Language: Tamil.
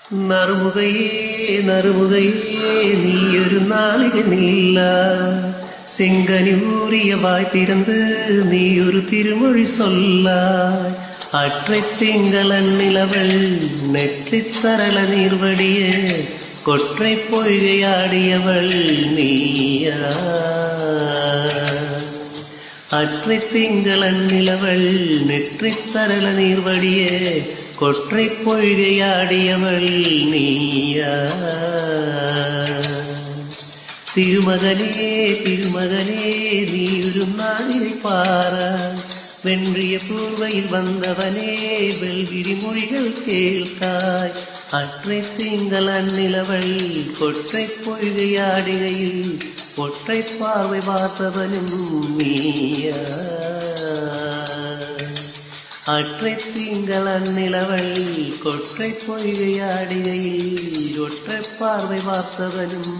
നറുമുകയേ നറുമുകയേ നീയൊരു നാളികനില്ല செங்கனியூரிய வாய் திறந்து நீ ஒரு திருமொழி சொல்லாய் அற்றை திங்களன் நிலவள் நெற்றி தரள நீர்வடிய கொற்றை பொய்கையாடியவள் நீயா அற்றை திங்களன் நிலவள் நெற்றி தரள நீர்வடிய கொற்றை பொய்கையாடியவள் நீயா திருமகனே திருமகனே நீயுறும் நாளிலை பாரா வென்றிய பூர்வையில் வந்தவனே வெல்விரி மொழிகள் கேள்காய் அற்றை திங்கள் அந்நிலவள் கொற்றை பொய்கையாடுகையில் ஒற்றை பார்வை பார்த்தவனும் நீயா அற்றை திங்கள் அந்நிலவள் கொற்றை பொய்கையாடுகையில் ஒற்றை பார்வை பார்த்தவனும்